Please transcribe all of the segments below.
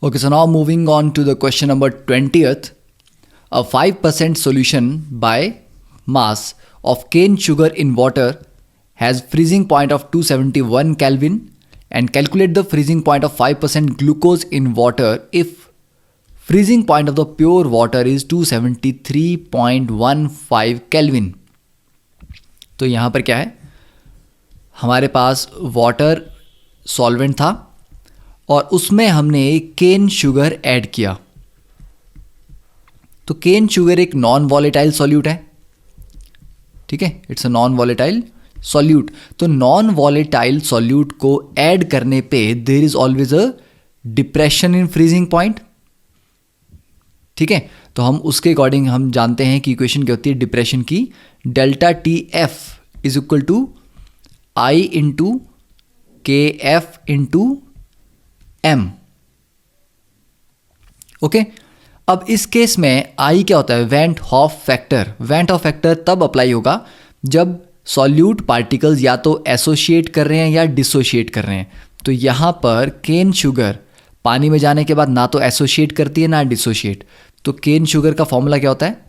Okay, so now moving on to the question number 20th. A 5% solution by mass of cane sugar in water has freezing point of 271 Kelvin, and calculate the freezing point of 5% glucose in water if freezing point of the pure water is 273.15 Kelvin. तो यहाँ पर क्या है, हमारे पास water solvent था और उसमें हमने केन शुगर ऐड किया. तो केन शुगर एक नॉन वॉलेटाइल सॉल्यूट है, ठीक है, it's a non volatile solute. तो नॉन वॉलेटाइल सॉल्यूट को ऐड करने पे there is always a depression in freezing point, ठीक है. तो हम उसके अकॉर्डिंग हम जानते हैं कि इक्वेशन क्या होती है डिप्रेशन की, delta T F is equal to I into K F into M. Okay, अब इस केस में आई क्या होता है, van't Hoff factor. Van't Hoff factor तब अप्लाई होगा जब सॉल्यूट पार्टिकल्स या तो एसोशिएट कर रहे हैं या डिसोशिएट कर रहे हैं. तो यहाँ पर केन शुगर पानी में जाने के बाद ना तो एसोशिएट करती है ना डिसोशिएट. तो केन शुगर का फॉर्मूला क्या होता है,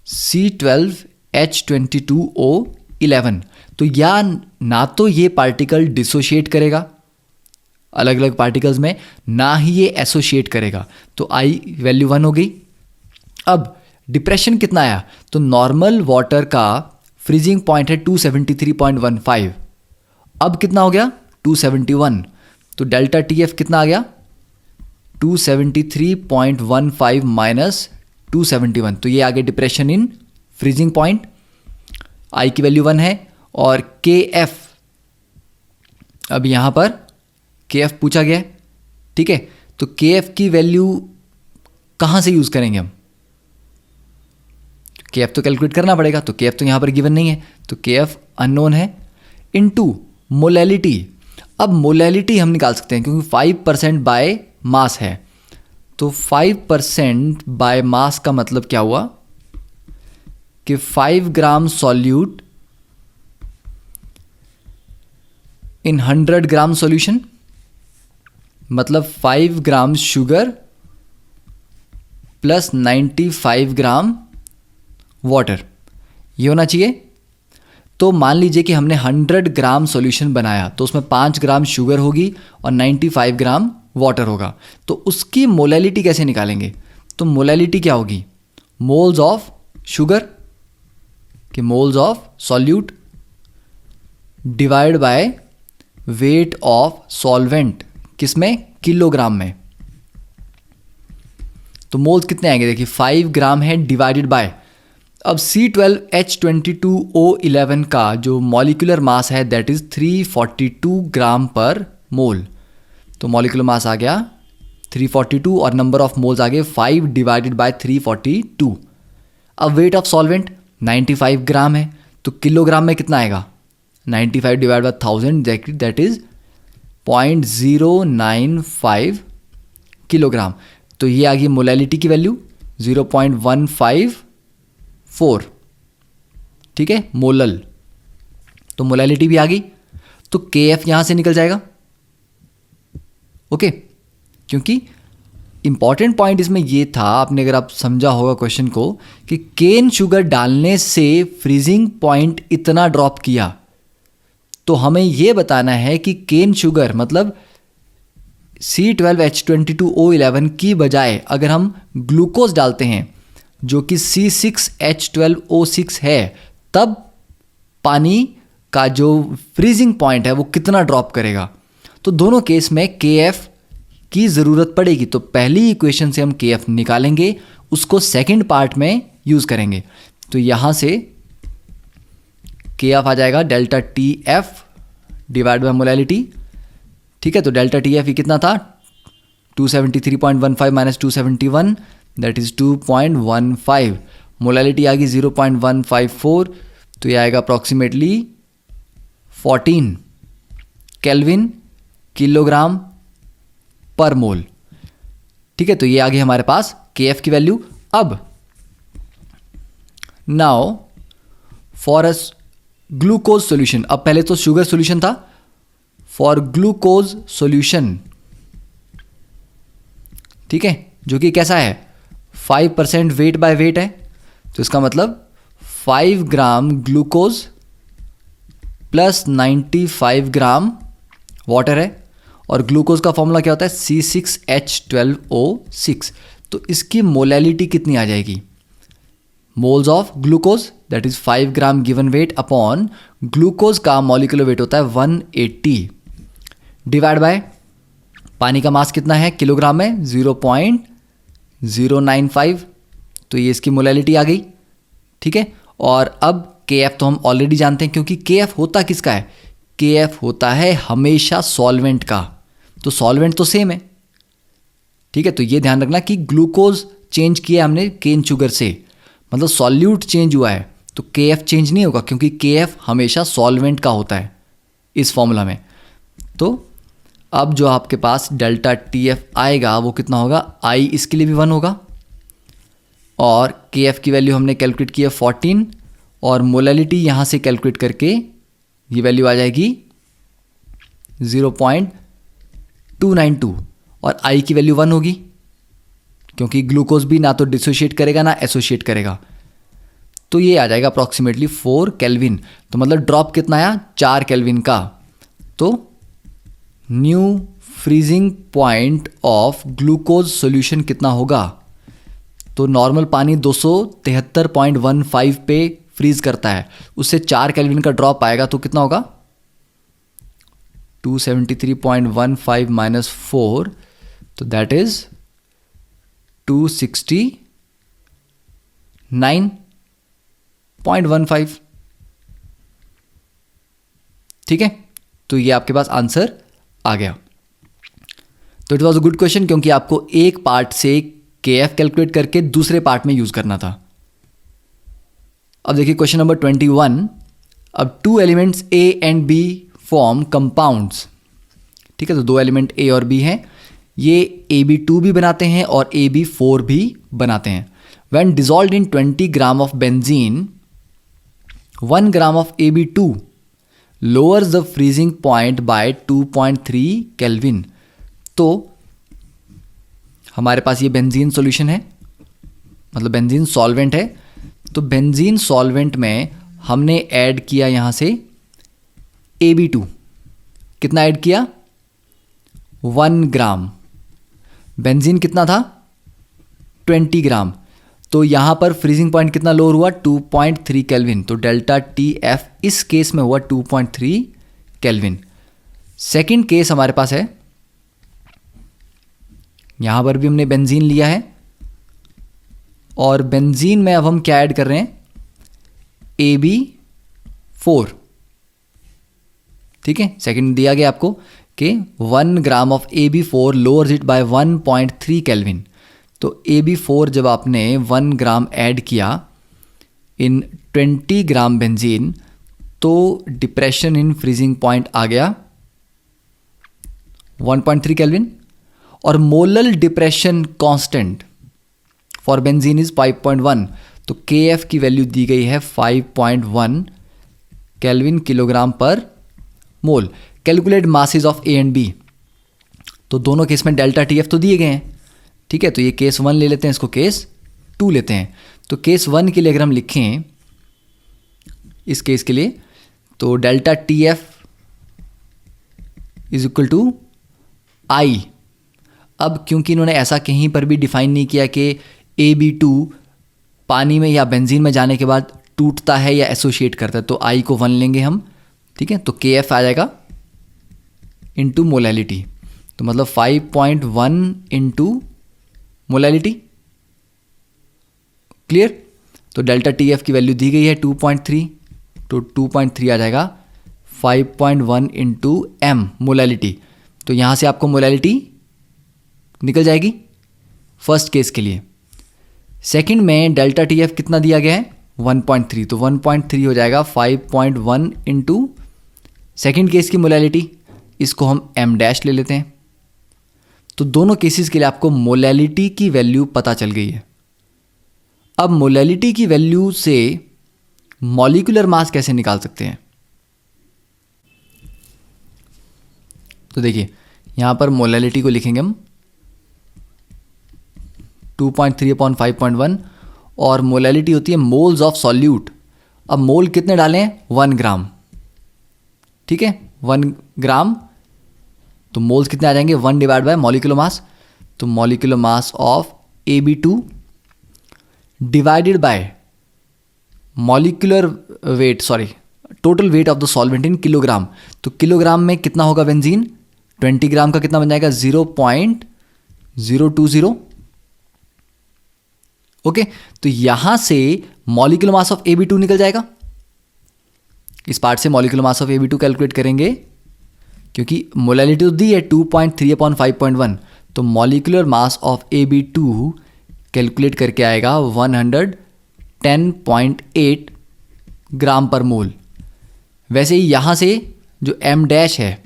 C12H22O11. तो या ना तो ये पार्टिकल डिसोशिएट करेगा अलग अलग पार्टिकल्स में, ना ही ये एसोशिएट करेगा. तो आई वैल्यू 1 हो गई. अब डिप्रेशन कितना आया, तो नॉर्मल वाटर का फ्रीजिंग पॉइंट है 273.15. अब कितना हो गया 271. तो डेल्टा टी एफ कितना आ गया 273.15 माइनस 271. तो ये आ गया डिप्रेशन इन फ्रीजिंग पॉइंट. आई की वैल्यू 1 है और के एफ, अब यहाँ पर के एफ पूछा गया है, ठीक है. तो के एफ की वैल्यू कहाँ से यूज़ करेंगे हम, के एफ तो कैलकुलेट करना पड़ेगा. तो के एफ तो यहाँ पर गिवन नहीं है, तो के एफ अननोन है. Into molality. अब मोलैलिटी हम निकाल सकते हैं क्योंकि 5% बाय मास है. तो 5% बाय मास का मतलब क्या हुआ कि 5 ग्राम सॉल्यूट इन 100 ग्राम सॉल्यूशन, मतलब 5 gram sugar plus 95 gram water, ये होना चाहिए. तो मान लीजिए कि हमने 100 ग्राम सॉल्यूशन बनाया, तो उसमें 5 ग्राम शुगर होगी और 95 ग्राम वाटर होगा. तो उसकी मोलैलिटी कैसे निकालेंगे, तो मोलैलिटी क्या होगी, मोल्स ऑफ शुगर कि moles of solute divide by weight of solvent, किसमें, किलोग्राम में. तो मोल्स कितने आएंगे, देखिए 5 ग्राम है डिवाइडेड बाय, अब C12H22O11 का जो मॉलिक्यूलर मास है दैट इज 342 ग्राम पर मोल. तो मॉलिक्यूलर मास आ गया 342 और नंबर ऑफ मोल्स आ गए 5 डिवाइडेड बाय 342. अब वेट ऑफ सॉल्वेंट 95 ग्राम है, तो किलोग्राम में कितना आएगा, 95 divide by 1000 that is 0.095 kilogram. तो ये आ गई मोलैलिटी की वैल्यू 0.154, ठीक है, मोलल. तो मोलैलिटी भी आ गई. तो के एफ यहां से निकल जाएगा, ओके. क्योंकि इंपॉर्टेंट पॉइंट इसमें ये था, आपने अगर आप समझा होगा क्वेश्चन को, कि केन शुगर डालने से फ्रीजिंग पॉइंट इतना ड्रॉप किया. तो हमें यह बताना है कि केन शुगर मतलब C12H22O11 की बजाय अगर हम ग्लूकोज डालते हैं जो कि C6H12O6 है, तब पानी का जो फ्रीजिंग पॉइंट है वो कितना ड्रॉप करेगा. तो दोनों केस में के एफ की ज़रूरत पड़ेगी. तो पहली इक्वेशन से हम के एफ निकालेंगे, उसको सेकंड पार्ट में यूज़ करेंगे. तो यहाँ से के एफ आ जाएगा delta T F divide by molality, ठीक है. तो डेल्टा टी एफ ये कितना था 273.15 माइनस 271 दैट इज 2.15. मोलैलिटी आ गई 0.154. तो ये आएगा अप्रॉक्सीमेटली 14 केल्विन किलोग्राम पर मोल, ठीक है. तो ये आ गई हमारे पास के एफ की वैल्यू. अब now for a glucose solution, अब पहले तो शुगर सॉल्यूशन था, फॉर ग्लूकोज सॉल्यूशन ठीक है, जो कि कैसा है 5% वेट बाय वेट है। तो इसका मतलब 5 gram glucose plus 95 gram water है। और ग्लूकोज का फॉर्मूला क्या होता है C6H12O6। तो इसकी मोलैलिटी कितनी आ जाएगी, moles of glucose that is 5 gram given weight upon glucose का मॉलिक्यूलर वेट होता है 180 डिवाइड बाय पानी का मास कितना है किलोग्राम में 0.095। तो ये इसकी मोलैलिटी आ गई। ठीक है, और अब KF तो हम ऑलरेडी जानते हैं, क्योंकि KF होता किसका है, KF होता है हमेशा सॉल्वेंट का। तो सॉल्वेंट तो सेम है। ठीक है, तो ये ध्यान रखना कि ग्लूकोज चेंज किया हमने केन शुगर से, मतलब सॉल्यूट चेंज हुआ है, तो KF चेंज नहीं होगा, क्योंकि KF हमेशा सॉल्वेंट का होता है इस फॉर्मूला में। तो अब जो आपके पास डेल्टा TF आएगा वो कितना होगा, I इसके लिए भी 1 होगा, और KF की वैल्यू हमने कैलकुलेट की है 14, और मोलैलिटी यहाँ से कैलकुलेट करके ये वैल्यू आ जाएगी 0.292, और I की वैल्यू 1 होगी, क्योंकि ग्लूकोज भी ना तो डिसोशिएट करेगा ना एसोशिएट करेगा। तो ये आ जाएगा अप्रॉक्सीमेटली 4 केल्विन। तो मतलब ड्रॉप कितना आया, 4 केल्विन का। तो new freezing point of glucose solution कितना होगा, तो नॉर्मल पानी 273.15 पे फ्रीज करता है, उससे 4 केल्विन का ड्रॉप आएगा, तो कितना होगा 273.15 माइनस 4, तो दैट इज 269.15। ठीक है, तो ये आपके पास आंसर आ गया। तो it was a good question, क्योंकि आपको एक पार्ट से KF कैलकुलेट करके दूसरे पार्ट में यूज करना था। अब देखिए क्वेश्चन नंबर 21। अब 2 elements A and B form compounds. ठीक है, तो 2 एलिमेंट A और B हैं, ये AB2 भी बनाते हैं और AB4 भी बनाते हैं। When dissolved in 20 gram of benzene 1 gram of AB2 lowers the freezing point by 2.3 kelvin. तो हमारे पास ये बेंजीन सॉल्यूशन है, मतलब बेंजीन सॉल्वेंट है। तो बेंजीन सॉल्वेंट में हमने ऐड किया यहाँ से AB2, कितना ऐड किया 1 ग्राम। बेंजीन कितना था 20 ग्राम। तो यहाँ पर फ्रीजिंग पॉइंट कितना लोअर हुआ 2.3 केल्विन। तो डेल्टा TF इस केस में हुआ 2.3 केल्विन। सेकेंड केस हमारे पास है, यहाँ पर भी हमने बेंजीन लिया है, और बेंजीन में अब हम क्या ऐड कर रहे हैं AB4। ठीक है, सेकंड दिया गया आपको कि 1 gram of AB4 lowers it by 1.3 kelvin. तो AB4 जब आपने 1 ग्राम ऐड किया इन 20 ग्राम बेंजीन, तो डिप्रेशन इन फ्रीजिंग पॉइंट आ गया 1.3 केल्विन, और molal depression constant for benzene is 5.1। तो KF की वैल्यू दी गई है 5.1 kelvin kilogram per mole. Calculate masses of A and B। तो दोनों केस में डेल्टा TF तो दिए गए हैं। ठीक है, तो ये केस 1 ले लेते हैं, इसको केस 2 लेते हैं। तो केस 1 के लिए अगर हम लिखें इस केस के लिए, तो delta TF is equal to I। अब क्योंकि इन्होंने ऐसा कहीं पर भी डिफाइन नहीं किया कि AB2 पानी में या बेंजीन में जाने के बाद टूटता है या एसोशिएट करता है, तो I को 1 लेंगे हम। ठीक है, तो KF आ जाएगा इंटू मोलैलिटी। तो मतलब 5.1 इंटू मोलैलिटी। क्लियर। तो डेल्टा TF की वैल्यू दी गई है 2.3, तो 2.3 आ जाएगा 5.1 इंटू M मोलैलिटी। तो यहाँ से आपको मोलैलिटी निकल जाएगी फर्स्ट केस के लिए। सेकंड में डेल्टा TF कितना दिया गया है 1.3, तो 1.3 हो जाएगा 5.1 इंटू सेकेंड केस की मोलैलिटी, इसको हम M डैश ले लेते हैं। तो दोनों केसेस के लिए आपको मोलैलिटी की वैल्यू पता चल गई है। अब मोलैलिटी की वैल्यू से मॉलिक्यूलर मास कैसे निकाल सकते हैं, तो देखिए यहाँ पर मोलैलिटी को लिखेंगे हम 2.3/5.1 और मोलैलिटी होती है मोल्स ऑफ सॉल्यूट। अब मोल कितने डालें? 1 ग्राम, ठीक है, 1 ग्राम, तो मोल्स कितने आ जाएंगे? 1 डिवाइड बाय मॉलिक्यूलर मास, तो molecular mass of Ab2 divided by molecular weight, total weight of the solvent in kilogram. तो किलोग्राम में कितना होगा बेंजीन? 20 ग्राम का कितना बन जाएगा? 0.020। ओके, तो यहां से मॉलिक्यूलर मास ऑफ Ab2 निकल जाएगा। इस पार्ट से molecular mass of Ab2 calculate करेंगे, क्योंकि मोलैलिटी तो दी है 2.3/5.1, तो molecular mass of Ab2 calculate करके आएगा 110.8 ग्राम पर मोल। वैसे ही यहाँ से जो m डैश है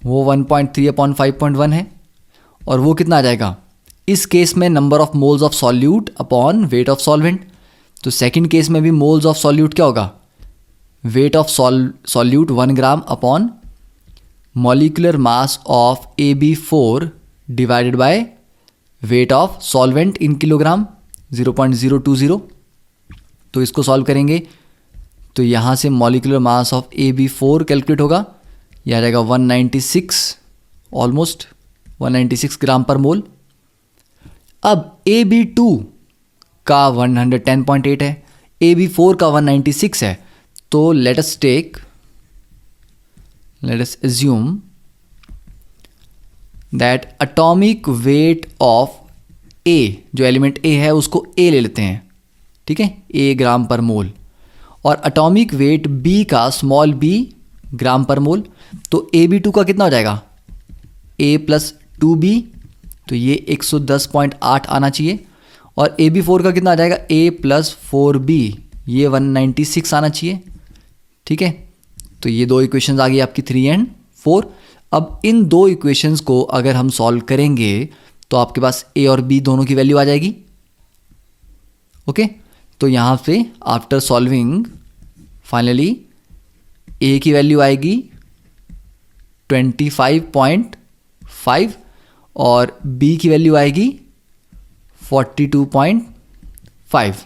वो 1.3/5.1 है, और वो कितना आ जाएगा? इस केस में number of moles of solute upon weight of solvent. तो सेकंड केस में भी मोल्स ऑफ सॉल्यूट क्या होगा? Weight of solute 1 gram upon molecular mass of Ab4 divided by weight of solvent in kilogram 0.020। तो इसको solve करेंगे तो यहाँ से molecular mass of Ab4 calculate होगा, यह आ जाएगा 196, ऑलमोस्ट 196 ग्राम पर मोल। अब Ab2 का 110.8 है, Ab4 का 196 है, तो let us assume that atomic weight of A, जो एलिमेंट A है उसको A ले लेते हैं, ठीक है, A ग्राम पर मोल, और एटॉमिक वेट B का स्मॉल b ग्राम पर मोल। तो Ab2 का कितना हो जाएगा? A + 2b, तो ये 110.8 आना चाहिए, और Ab4 का कितना आ जाएगा? A + 4b, ये 196 आना चाहिए, ठीक है। तो ये दो इक्वेशंस आ गई आपकी 3 और 4। अब इन दो इक्वेशंस को अगर हम सॉल्व करेंगे तो आपके पास A और B दोनों की वैल्यू आ जाएगी। ओके, तो यहाँ से आफ्टर सॉल्विंग फाइनली A की वैल्यू आएगी 25.5 और B की वैल्यू आएगी 42.5।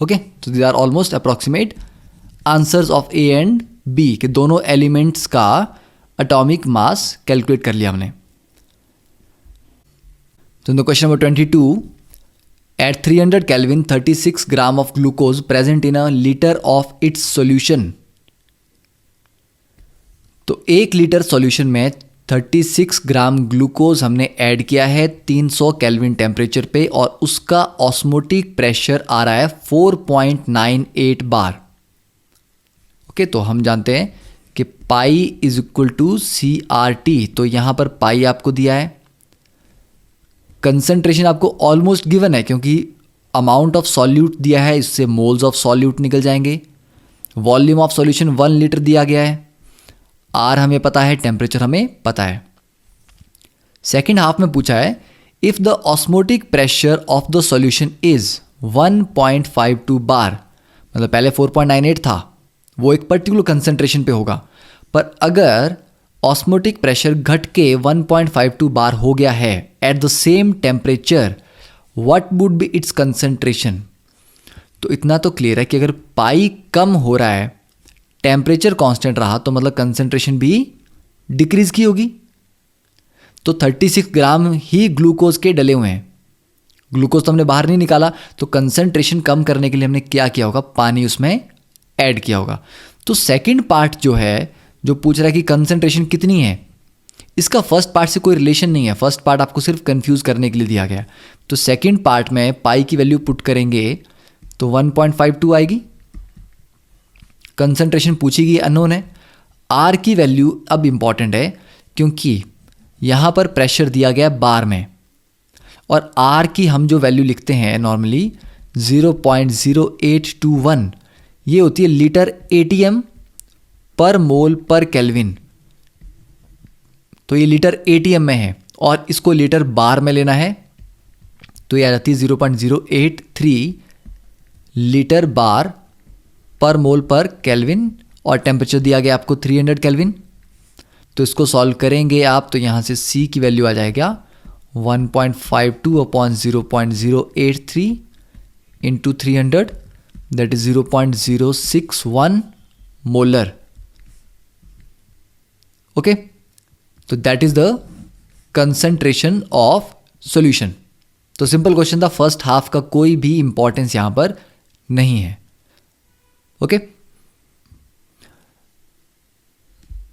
ओके, तो these are almost approximate answers of A and B के दोनों एलिमेंट्स का एटॉमिक मास कैलकुलेट कर लिया हमने। तो question number 22, at 300 Kelvin 36 gram of glucose present in a litre of its solution. तो 1 लीटर सॉल्यूशन में 36 ग्राम ग्लूकोज हमने ऐड किया है 300 केल्विन टेम्परेचर पे, और उसका ऑस्मोटिक प्रेशर आ रहा है 4.98 बार। ओके, तो हम जानते हैं कि pi is equal to CRT, तो यहां पर पाई आपको दिया है, कंसंट्रेशन आपको ऑलमोस्ट गिवन है क्योंकि अमाउंट ऑफ सॉल्यूट दिया है, इससे मोल्स ऑफ सॉल्यूट निकल जाएंगे। वॉल्यूम ऑफ सॉल्यूशन 1 लीटर दिया गया है, आर हमें पता है, टेम्परेचर हमें पता है। सेकेंड हाफ में पूछा है if the osmotic pressure of the solution is 1.52 बार, मतलब पहले 4.98 था, वो एक पर्टिकुलर कंसंट्रेशन पे होगा, पर अगर ऑस्मोटिक प्रेशर घट के 1.52 बार हो गया है at the same temperature, what would be it's concentration. तो इतना तो क्लियर है कि अगर पाई कम हो रहा है, टेम्परेचर कांस्टेंट रहा, तो मतलब कंसंट्रेशन भी डिक्रीज की होगी। तो 36 ग्राम ही ग्लूकोज के डले हुए हैं, ग्लूकोज तो हमने बाहर नहीं निकाला, तो कंसंट्रेशन कम करने के लिए हमने क्या किया होगा? पानी उसमें ऐड किया होगा। तो सेकंड पार्ट जो है, जो पूछ रहा है कि कंसंट्रेशन कितनी है, इसका फर्स्ट पार्ट से कोई रिलेशन नहीं है, फर्स्ट पार्ट आपको सिर्फ कंफ्यूज करने के लिए दिया गया। तो सेकंड पार्ट में पाई की वैल्यू पुट करेंगे तो 1.52 आएगी, कंसंट्रेशन पूछेगी अननोन है। आर की वैल्यू अब इंपॉर्टेंट है क्योंकि यहां पर प्रेशर दिया गया बार में, और आर की हम जो वैल्यू लिखते हैं नॉर्मली 0.0821, ये होती है लीटर ATM पर मोल पर केल्विन। तो ये लीटर ATM में है और इसको लीटर बार में लेना है, तो ये आ जाती है 0.083 लीटर बार पर मोल पर केल्विन, और टेम्परेचर दिया गया आपको 300 केल्विन। तो इसको सॉल्व करेंगे आप, तो यहाँ से C की वैल्यू आ जाएगा 1.52 upon 0.083 into 300, that is 0.061 molar. Okay, so that is the concentration of solution. तो सिंपल क्वेश्चन था, फर्स्ट हाफ का कोई भी इंपॉर्टेंस यहाँ पर नहीं है. ओके